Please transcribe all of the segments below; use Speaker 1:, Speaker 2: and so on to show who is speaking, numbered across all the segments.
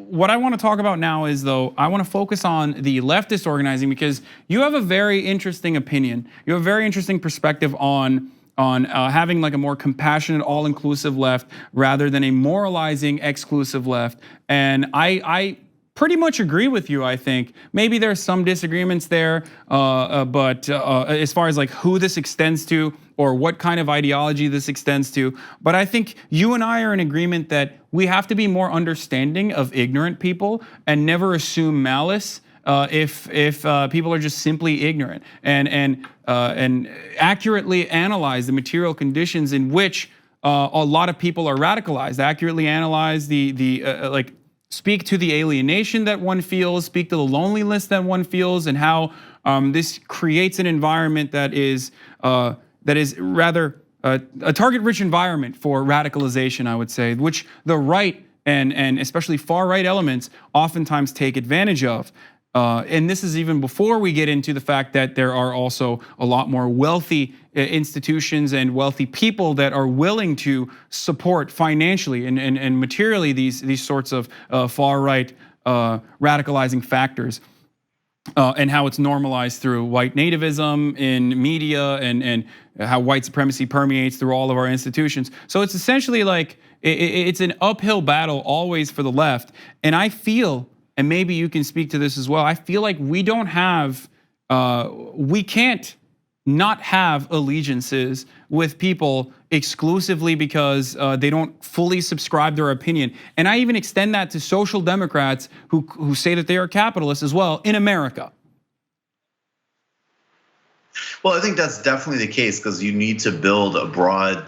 Speaker 1: what I want to talk about now is, though, I want to focus on the leftist organizing, because you have a very interesting opinion. You have a very interesting perspective on having like a more compassionate, all-inclusive left rather than a moralizing, exclusive left. And I pretty much agree with you. I think maybe there's some disagreements there, but as far as like who this extends to or what kind of ideology this extends to. But I think you and I are in agreement that we have to be more understanding of ignorant people and never assume malice if people are just simply ignorant, and accurately analyze the material conditions in which a lot of people are radicalized. Accurately analyze speak to the alienation that one feels, speak to the loneliness that one feels, and how this creates an environment that is rather a target-rich environment for radicalization, I would say, which the right and especially far-right elements oftentimes take advantage of. And this is even before we get into the fact that there are also a lot more wealthy institutions and wealthy people that are willing to support financially and materially these sorts of far-right radicalizing factors. And how it's normalized through white nativism in media and how white supremacy permeates through all of our institutions. So it's essentially like it's an uphill battle always for the left. And I feel, and maybe you can speak to this as well, I feel like we can't not have allegiances with people exclusively because they don't fully subscribe their opinion. And I even extend that to social democrats who say that they are capitalists as well in America.
Speaker 2: Well, I think that's definitely the case, because you need to build a broad,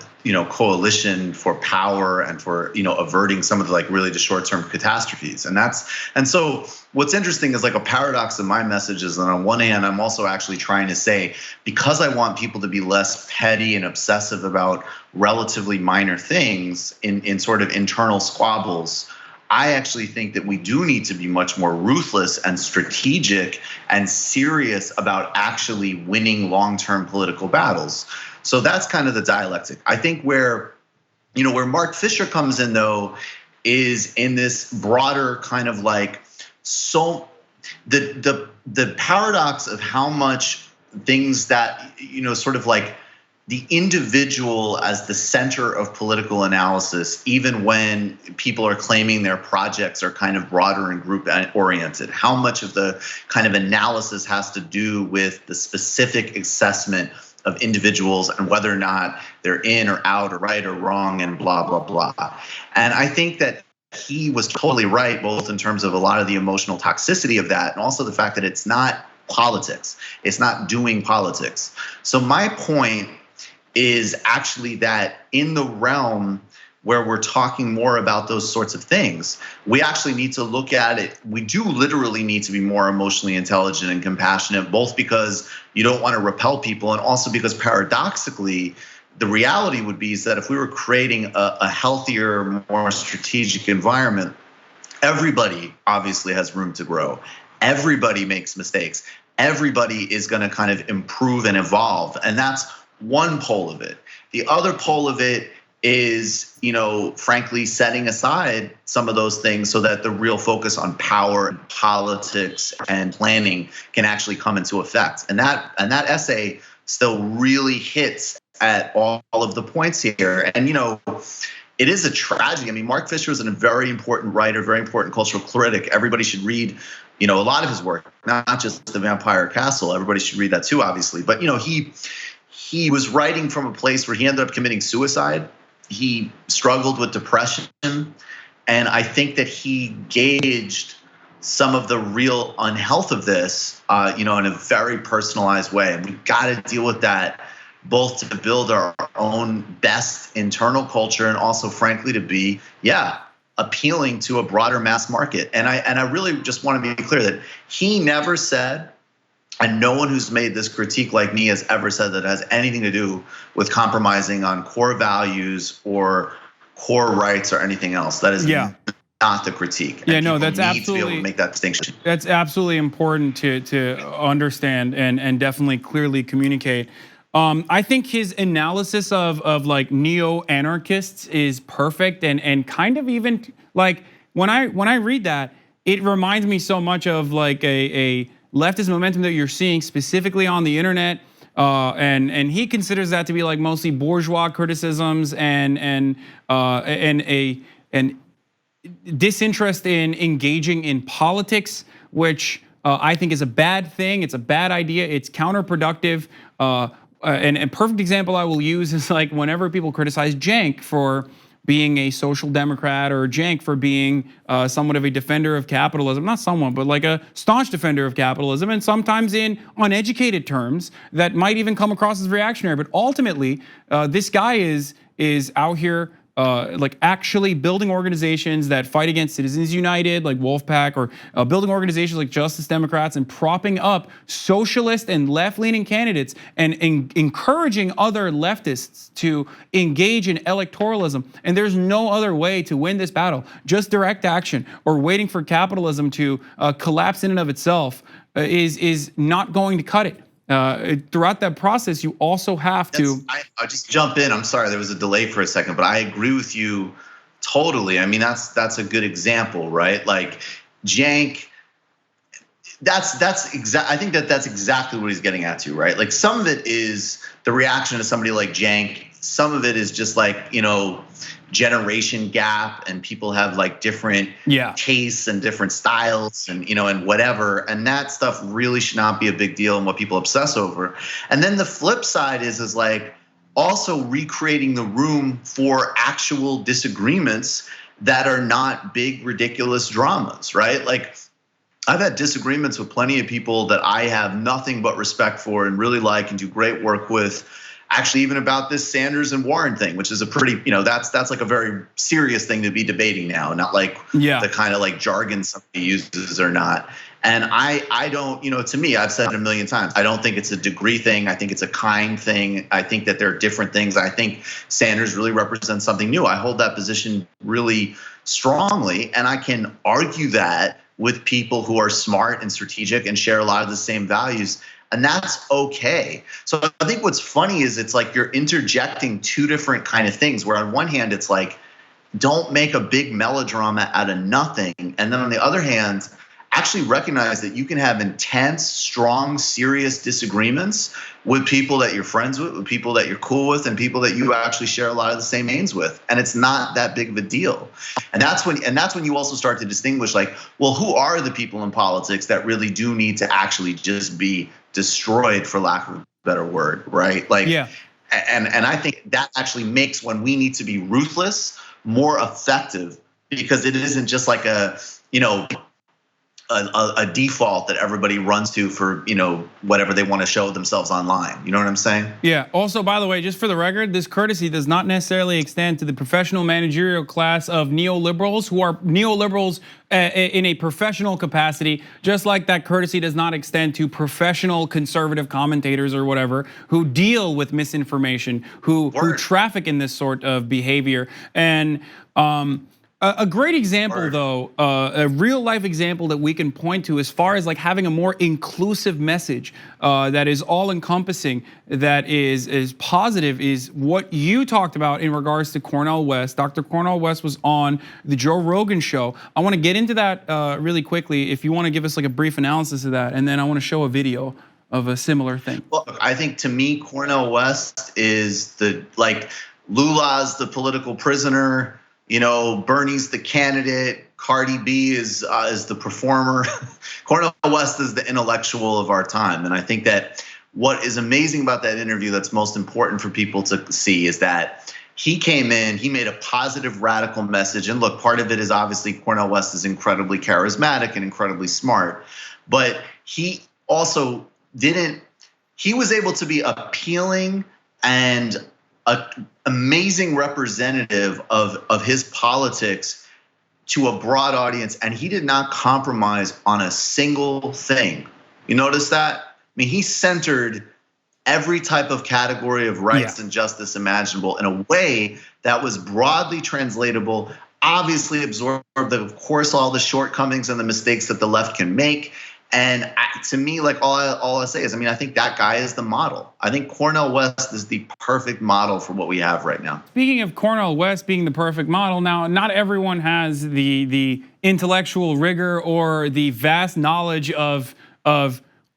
Speaker 2: coalition for power and for, averting some of the really the short-term catastrophes. And so what's interesting is like a paradox of my message is that on one hand, I'm also actually trying to say, because I want people to be less petty and obsessive about relatively minor things in sort of internal squabbles, I actually think that we do need to be much more ruthless and strategic and serious about actually winning long-term political battles. So that's kind of the dialectic. I think where Mark Fisher comes in, though, is in this broader kind of the paradox of how much things that, sort of like the individual as the center of political analysis, even when people are claiming their projects are kind of broader and group oriented, how much of the kind of analysis has to do with the specific assessment of individuals and whether or not they're in or out or right or wrong and blah, blah, blah. And I think that he was totally right, both in terms of a lot of the emotional toxicity of that and also the fact that it's not politics. It's not doing politics. So my point is actually that in the realm where we're talking more about those sorts of things, we actually need to look at it. We do literally need to be more emotionally intelligent and compassionate, both because you don't want to repel people and also because paradoxically, the reality would be is that if we were creating a healthier, more strategic environment, everybody obviously has room to grow. Everybody makes mistakes. Everybody is going to kind of improve and evolve. And that's one pole of it. The other pole of it is, frankly, setting aside some of those things so that the real focus on power and politics and planning can actually come into effect. And that essay still really hits at all of the points here. And, it is a tragedy. I mean, Mark Fisher is a very important writer, very important cultural critic. Everybody should read, a lot of his work, not just The Vampire Castle. Everybody should read that too, obviously. But, he was writing from a place where he ended up committing suicide. He struggled with depression. And I think that he gauged some of the real unhealth of this, in a very personalized way. And we've got to deal with that, both to build our own best internal culture and also, frankly, to be, appealing to a broader mass market. And I really just want to be clear that he never said, and no one who's made this critique like me has ever said that it has anything to do with compromising on core values or core rights or anything else. That is not the critique.
Speaker 1: Yeah, no, that's
Speaker 2: absolutely.
Speaker 1: absolutely,
Speaker 2: to be able to make that distinction.
Speaker 1: That's absolutely important to understand and definitely clearly communicate. I think his analysis of like neo-anarchists is perfect and kind of even like when I read that, it reminds me so much of like a leftist momentum that you're seeing specifically on the internet. And he considers that to be like mostly bourgeois criticisms and disinterest in engaging in politics, which I think is a bad thing. It's a bad idea. It's counterproductive. And a perfect example I will use is like whenever people criticize Cenk for being a social democrat or Cenk for being somewhat of a defender of capitalism, not someone, but like a staunch defender of capitalism, and sometimes in uneducated terms that might even come across as reactionary. But ultimately, this guy is out here like actually building organizations that fight against Citizens United, like Wolfpack, or building organizations like Justice Democrats and propping up socialist and left-leaning candidates and encouraging other leftists to engage in electoralism. And there's no other way to win this battle. Just direct action or waiting for capitalism to collapse in and of itself is not going to cut it. Throughout that process, you also have to.
Speaker 2: I'll just jump in. I'm sorry, there was a delay for a second, but I agree with you totally. I mean, that's a good example, right? Like Cenk, I think that's exactly what he's getting at too, right? Like some of it is the reaction to somebody like Cenk. Some of it is just like, generation gap, and people have like different tastes and different styles and and whatever, and that stuff really should not be a big deal and what people obsess over. And then the flip side is like also recreating the room for actual disagreements that are not big ridiculous dramas, right? Like I've had disagreements with plenty of people that I have nothing but respect for and really like and do great work with. Actually, even about this Sanders and Warren thing, which is a pretty, that's like a very serious thing to be debating now, not like the kind of like jargon somebody uses or not. And I don't, to me, I've said it a million times, I don't think it's a degree thing. I think it's a kind thing. I think that there are different things. I think Sanders really represents something new. I hold that position really strongly, and I can argue that with people who are smart and strategic and share a lot of the same values. And that's okay. So I think what's funny is it's like you're interjecting two different kind of things, where on one hand, it's like, don't make a big melodrama out of nothing. And then on the other hand, actually recognize that you can have intense, strong, serious disagreements with people that you're friends with people that you're cool with, and people that you actually share a lot of the same aims with. And it's not that big of a deal. And that's when you also start to distinguish, like, well, who are the people in politics that really do need to actually just be destroyed, for lack of a better word, right? Like, and I think that actually makes when we need to be ruthless more effective, because it isn't just like a default that everybody runs to for whatever they want to show themselves online. You know what I'm saying?
Speaker 1: Yeah. Also, by the way, just for the record, this courtesy does not necessarily extend to the professional managerial class of neoliberals who are neoliberals in a professional capacity, just like that courtesy does not extend to professional conservative commentators or whatever who deal with misinformation, who traffic in this sort of behavior. And a great example, though, a real life example that we can point to as far as like having a more inclusive message that is all encompassing, that is positive, is what you talked about in regards to Cornel West. Dr. Cornel West was on the Joe Rogan show. I want to get into that really quickly. If you want to give us like a brief analysis of that, and then I want to show a video of a similar thing.
Speaker 2: Well, I think to me, Cornel West is Lula's the political prisoner. Bernie's the candidate, Cardi B is the performer. Cornel West is the intellectual of our time. And I think that what is amazing about that interview that's most important for people to see is that he came in, he made a positive, radical message. And look, part of it is obviously Cornel West is incredibly charismatic and incredibly smart, but he also he was able to be appealing and an amazing representative of his politics to a broad audience, and he did not compromise on a single thing. You notice that? I mean, he centered every type of category of rights and justice imaginable in a way that was broadly translatable, obviously absorbed, of course, all the shortcomings and the mistakes that the left can make, And to me, like all I say is, I mean, I think that guy is the model. I think Cornel West is the perfect model for what we have right now.
Speaker 1: Speaking of Cornel West being the perfect model, now not everyone has the intellectual rigor or the vast knowledge of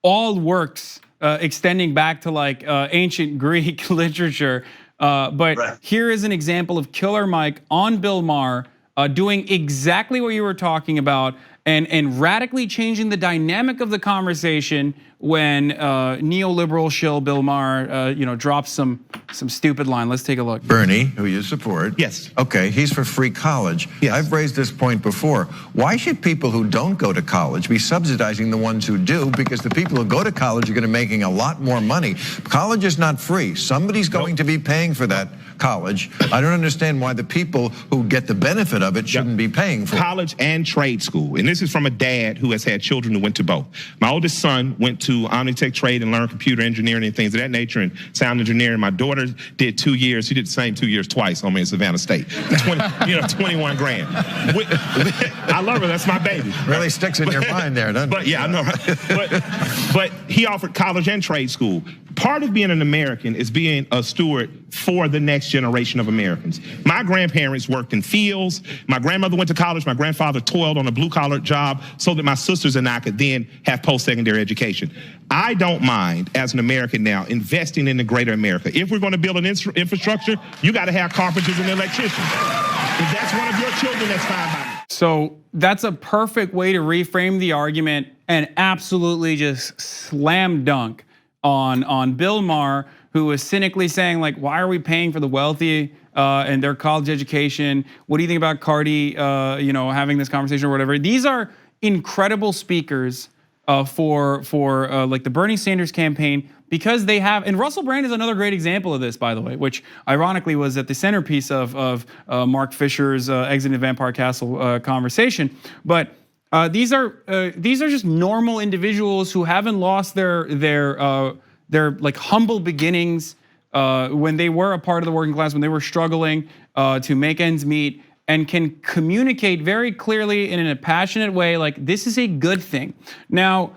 Speaker 1: all works extending back to like ancient Greek literature. But
Speaker 2: Right.
Speaker 1: Here is an example of Killer Mike on Bill Maher doing exactly what you were talking about and radically changing the dynamic of the conversation when neoliberal shill Bill Maher drops some stupid line. Let's take a look.
Speaker 3: Bernie, who you support.
Speaker 4: Yes.
Speaker 3: Okay, he's for free college.
Speaker 4: Yes.
Speaker 3: I've raised this point before. Why should people who don't go to college be subsidizing the ones who do? Because the people who go to college are going to be making a lot more money. College is not free. Somebody's going to be paying for that college. I don't understand why the people who get the benefit of it shouldn't be paying for it.
Speaker 4: College and trade school. And this is from a dad who has had children who went to both. My oldest son went to Omnitech Trade and learned computer engineering and things of that nature and sound engineering. My daughter did 2 years. She did the same 2 years twice on me in Savannah State. 21 grand. I love her. That's my baby.
Speaker 3: Really sticks in your mind there, doesn't it?
Speaker 4: But yeah, I know. But he offered college and trade school. Part of being an American is being a steward for the next generation of Americans. My grandparents worked in fields. My grandmother went to college. My grandfather toiled on a blue-collar job so that my sisters and I could then have post-secondary education. I don't mind, as an American now, investing in the greater America. If we're going to build an infrastructure, you got to have carpenters and electricians. If that's one of your children, that's fine by me.
Speaker 1: So that's a perfect way to reframe the argument and absolutely just slam dunk on Bill Maher, who is cynically saying, like, why are we paying for the wealthy and their college education? What do you think about Cardi, having this conversation or whatever? These are incredible speakers for like the Bernie Sanders campaign, because they have, and Russell Brand is another great example of this, by the way, which ironically was at the centerpiece of Mark Fisher's Exit to Vampire Castle conversation. But these are just normal individuals who haven't lost their like humble beginnings when they were a part of the working class, when they were struggling to make ends meet, and can communicate very clearly and in a passionate way, like this is a good thing. Now,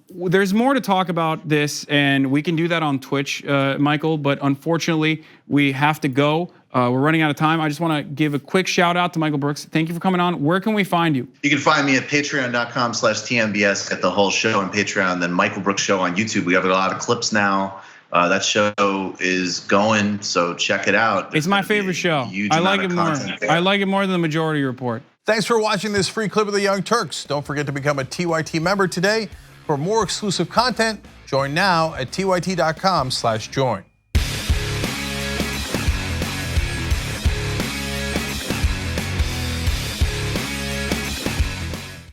Speaker 1: there's more to talk about this, and we can do that on Twitch, Michael, but unfortunately, we have to go. We're running out of time. I just want to give a quick shout out to Michael Brooks. Thank you for coming on. Where can we find you?
Speaker 2: You can find me at patreon.com/TMBS, get the whole show on Patreon, then Michael Brooks Show on YouTube. We have a lot of clips now. That show is going, so check it out.
Speaker 1: It's my favorite show. I like it more. I like it more than the Majority Report.
Speaker 5: Thanks for watching this free clip of the Young Turks. Don't forget to become a TYT member today. For more exclusive content, join now at tyt.com/join.